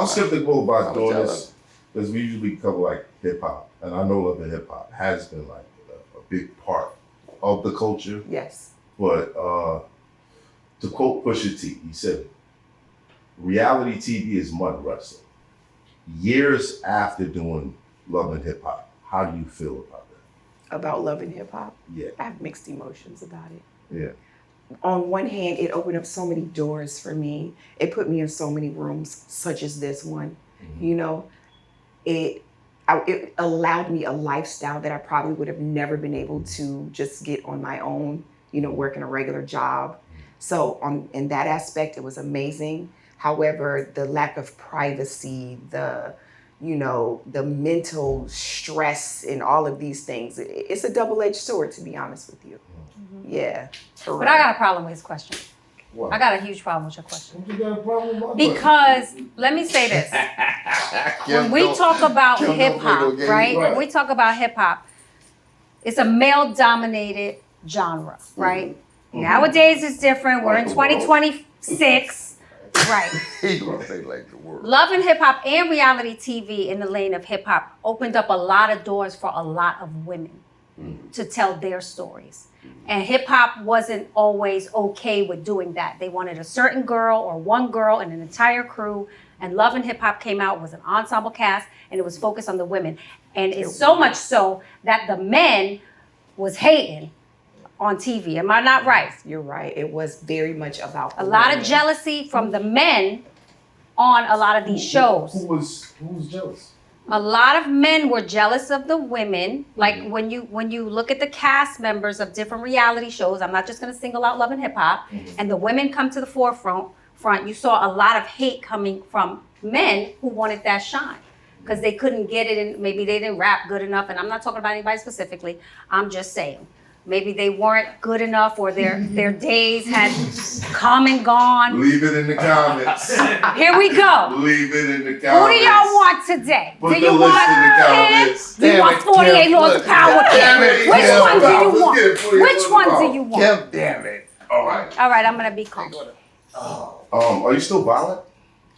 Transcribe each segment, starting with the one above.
I'm skeptical about doing this because we usually cover like hip hop, and I know Love and Hip Hop has been like a big part of the culture. Yes. But to quote Pusha T, he said, "Reality TV is mud wrestling." Years after doing Love and Hip Hop, how do you feel about that? About Love and Hip Hop? Yeah. I have mixed emotions about it. Yeah. On one hand, it opened up so many doors for me. It put me in so many rooms, such as this one. Mm-hmm. You know, it allowed me a lifestyle that I probably would have never been able to just get on my own, you know, working a regular job. So in that aspect, it was amazing. However, the lack of privacy, the mental stress and all of these things, it's a double-edged sword, to be honest with you. Mm-hmm. Yeah. But I got a problem with his question. What? I got a huge problem with your question. What you got a problem with my Because, let me say this. When we talk about hip hop, right? When we talk about hip hop, it's a male-dominated genre, right? Mm-hmm. Nowadays it's different. We're in 2026. Right. He gonna say like the word. Love and Hip Hop and reality TV in the lane of hip hop opened up a lot of doors for a lot of women to tell their stories. And hip hop wasn't always okay with doing that. They wanted a certain girl or one girl and an entire crew. And Love and Hip Hop came out, was an ensemble cast, and it was focused on the women. And it's so much so that the men was hating on TV. Am I not right? You're right. It was very much about a lot of jealousy from the men on a lot of these shows. Who was jealous? A lot of men were jealous of the women. Like when you look at the cast members of different reality shows, I'm not just going to single out Love and Hip Hop, and the women come to the forefront, you saw a lot of hate coming from men who wanted that shine because they couldn't get it, and maybe they didn't rap good enough. And I'm not talking about anybody specifically. I'm just saying. Maybe they weren't good enough, or their days had come and gone. Leave it in the comments. Here we go. Leave it in the comments. Who do y'all want today? Put do the you list want in the comments. Kim? You want 48 Laws of Power? Kim? Which one do you want? Which one do you want? Kim, damn it. All right. All right, I'm gonna be calm. Are you still violent?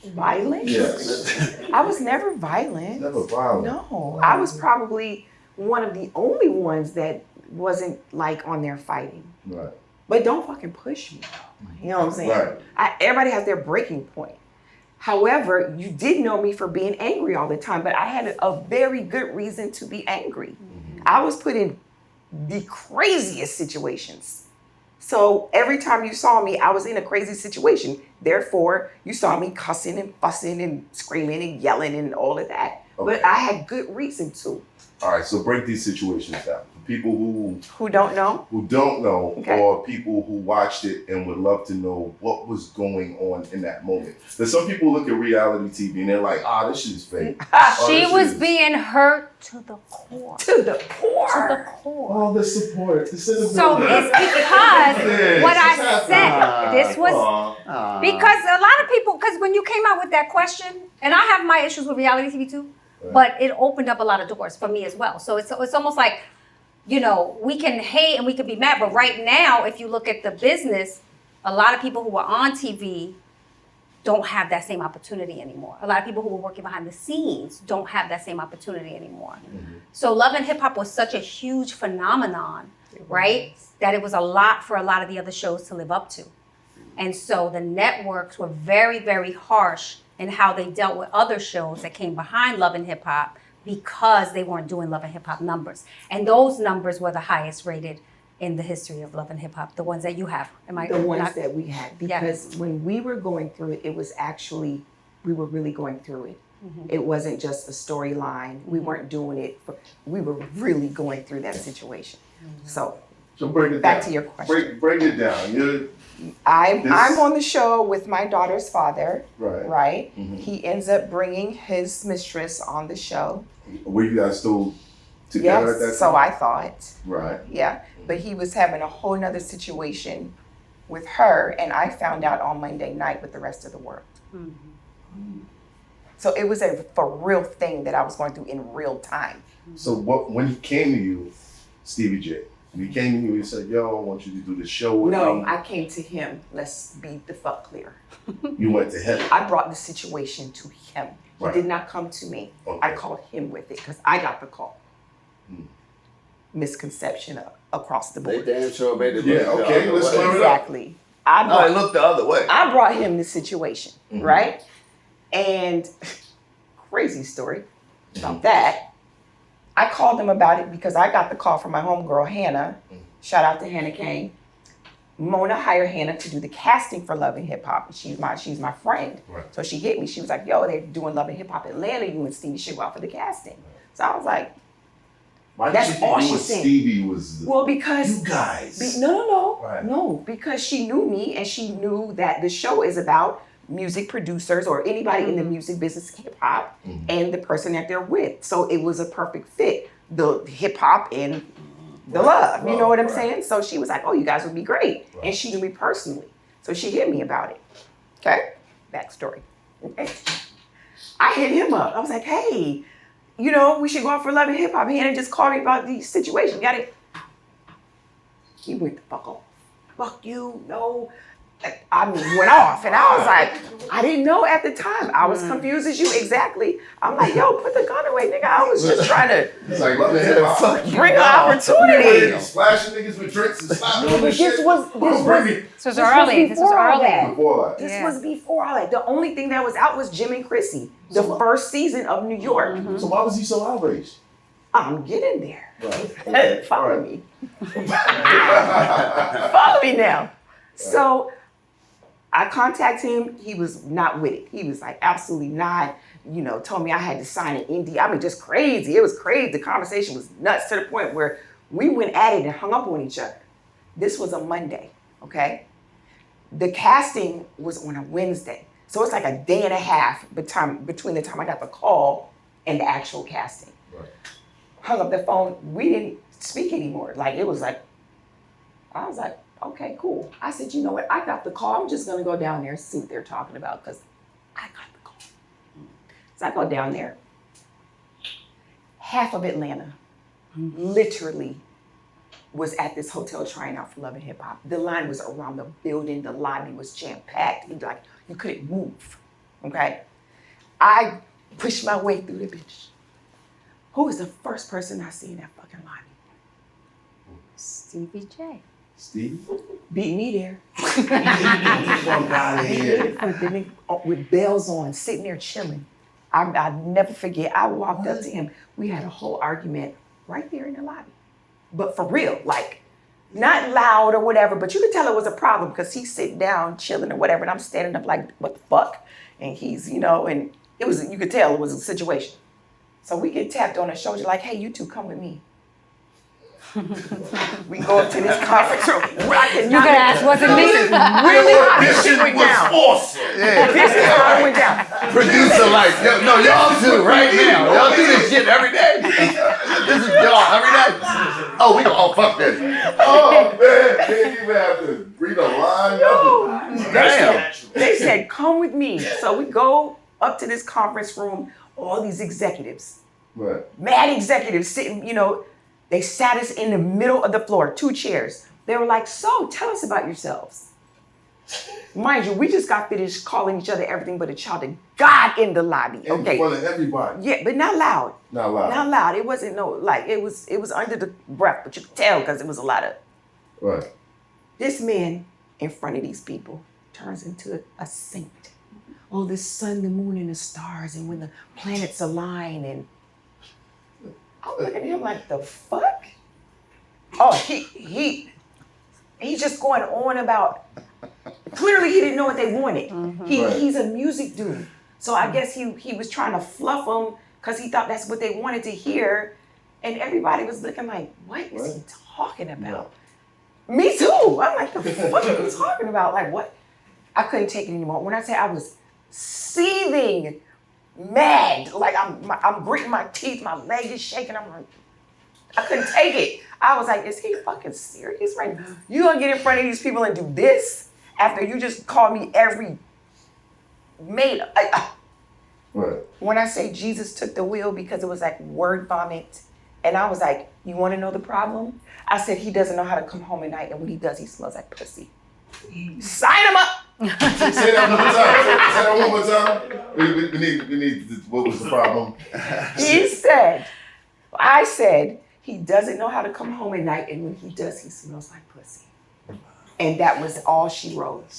Violent? Yes. I was never violent. Never violent. No, I was probably one of the only ones that wasn't like on there fighting. Right. But don't fucking push me. You know what I'm saying? Right. Everybody has their breaking point. However, you did know me for being angry all the time, but I had a very good reason to be angry. Mm-hmm. I was put in the craziest situations. So every time you saw me, I was in a crazy situation. Therefore, you saw me cussing and fussing and screaming and yelling and all of that. Okay. But I had good reason to. All right, so break these situations down. For people who don't know, okay, or people who watched it and would love to know what was going on in that moment. There's some people look at reality TV and they're like, this shit is fake. She was being hurt to the core. To the core. To the core. All the support. So it's because what I said, this was because a lot of people, because when you came out with that question, and I have my issues with reality TV too, but it opened up a lot of doors for me as well. So it's almost like, you know, we can hate and we can be mad, but right now, if you look at the business, a lot of people who are on TV don't have that same opportunity anymore. A lot of people who were working behind the scenes don't have that same opportunity anymore. Mm-hmm. So Love and Hip Hop was such a huge phenomenon, right? That it was a lot for a lot of the other shows to live up to. And so the networks were very, very harsh in how they dealt with other shows that came behind Love and Hip Hop because they weren't doing Love and Hip Hop numbers. And those numbers were the highest rated in the history of Love and Hip Hop, the ones that you have. The ones that we had. Because when we were going through it, it was actually, we were really going through it. Mm-hmm. It wasn't just a storyline. We weren't doing it, we were really going through that situation. Mm-hmm. So break it back down. To your question. Break it down. I'm on the show with my daughter's father, right? Mm-hmm. He ends up bringing his mistress on the show. Were you guys still together at that time? So I thought. Right. Yeah, but he was having a whole nother situation with her, and I found out on Monday night with the rest of the world. Mm-hmm. So it was a for real thing that I was going through in real time. So when he came to you, Stevie J, He came to you and said, yo, I want you to do the show with No, me. I came to him. Let's be the fuck clear. You went to him. I brought the situation to him. He Right. did not come to me. Okay. I called him with it because I got the call. Hmm. Misconception across the They board. damn sure made it Yeah, look the okay, other let's way. clear it up. Exactly. I No, brought, it looked the other way. I brought him the situation, Mhm. right? And crazy story about that. I called him about it because I got the call from my homegirl, Hannah. Mhm. Shout out to Hannah Kane. Mona hired Hannah to do the casting for Love and Hip Hop. She's my friend. Right. So she hit me. She was like, yo, they're doing Love and Hip Hop Atlanta. You and Stevie should go out for the casting. So I was like, Why That's did you all think she you and said. Stevie was the, well, because you guys? no, Right. no, because she knew me and she knew that the show is about music producers or anybody in the music business, hip hop, Mhm. and the person that they're with. So it was a perfect fit. The hip hop and the Right, love, you know what I'm right. saying? So she was like, oh, you guys would be great. Right. And she knew me personally. So she hit me about it. Okay? Backstory. Okay. I hit him up. I was like, hey, you know, we should go out for Love and Hip Hop. Hannah just called me about the situation. Got it? He went the fuck off. Fuck you, no. I mean, went off. And I was like, I didn't know at the time. I was confused as you, exactly. I'm like, yo, put the gun away, nigga. I was just trying to It's like, love and hip hop. Fuck you. bring an Yeah, opportunity. splashing niggas with drinks and slapping No, them but and shit. this was This was early. This was before all early. that. Before that. This Yeah. was before all that. The only thing that was out was Jim and Chrissy, the first season of New York. So why was he so outraged? I'm getting there. Right. Follow me. Follow me now. So I contacted him. He was not with it. He was like, absolutely not. You know, told me I had to sign an NDA. I mean, just crazy. It was crazy. The conversation was nuts to the point where we went at it and hung up on each other. This was a Monday, okay? The casting was on a Wednesday. So it's like a day and a half between the time I got the call and the actual casting. Right. Hung up the phone. We didn't speak anymore. Like, it was like, I was like, okay, cool. I said, you know what? I got the call. I'm just going to go down there and see what they're talking about because I got the call. So I go down there. Half of Atlanta literally was at this hotel trying out for Love and Hip Hop. The line was around the building. The lobby was jam-packed. Like, you couldn't move, okay? I pushed my way through the bitch. Who was the first person I see in that fucking lobby? Stevie J. Stevie? Beat me there. Fuck out of here. With bells on, sitting there chilling. I'll never forget, I walked up to him. We had a whole argument right there in the lobby. But for real, like, not loud or whatever, but you could tell it was a problem because he's sitting down, chilling or whatever, and I'm standing up like, what the fuck? And he's, you know, and it was, you could tell it was a situation. So we get tapped on the shoulder like, hey, you two come with me. We go up to this conference room. You could ask, was it me? Really how this shit went down. awesome. Yeah. This is how it went down. Producer like, yo, no, y'all do right now. Y'all do this shit every day. This is y'all every day. Oh, we gonna, oh, fuck this. Oh, man. Can't even have to read a line. nothing. Damn. They said, come with me. So we go up to this conference room, all these executives, Right. mad executives sitting, you know, they sat us in the middle of the floor, 2 chairs. They were like, so tell us about yourselves. Mind you, we just got finished calling each other everything but a child of God in the lobby. In Okay. front of everybody. Yeah, but not loud. Not loud. Not loud. It wasn't no, like, it was under the breath, but you could tell because it was a lot of. Right. This man in front of these people turns into a saint. Oh, the sun, the moon, and the stars, and when the planets align, and I'm looking at him like, the fuck? Oh, he's just going on about. Clearly, he didn't know what they wanted. Right. He's a music dude, so I guess he was trying to fluff them because he thought that's what they wanted to hear, and everybody was looking like, what is he talking about? Me too. I'm like, the fuck are you talking about? Like, what? I couldn't take it anymore. When I say I was seething, mad, like I'm gritting my teeth, my leg is shaking. I'm like, I couldn't take it. I was like, is he fucking serious right now? You gonna get in front of these people and do this after you just called me every made? Right. When I say Jesus took the wheel because it was like word vomit, and I was like, You want to know the problem? I said, he doesn't know how to come home at night, and when he does, he smells like pussy. Sign him up. Say that one more time. We need, what was the problem? I said, he doesn't know how to come home at night, and when he does, he smells like pussy. And that was all she wrote.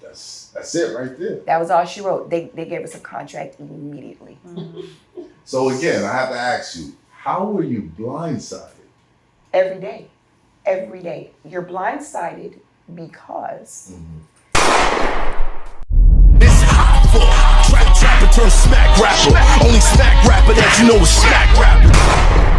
That's it right there. That was all she wrote. They gave us a contract immediately. Mm-hmm. So again, I have to ask you, how were you blindsided? Every day. Every day. You're blindsided because It's hot for trapper turn smack rapper. Only smack rapper that you know is smack rapper.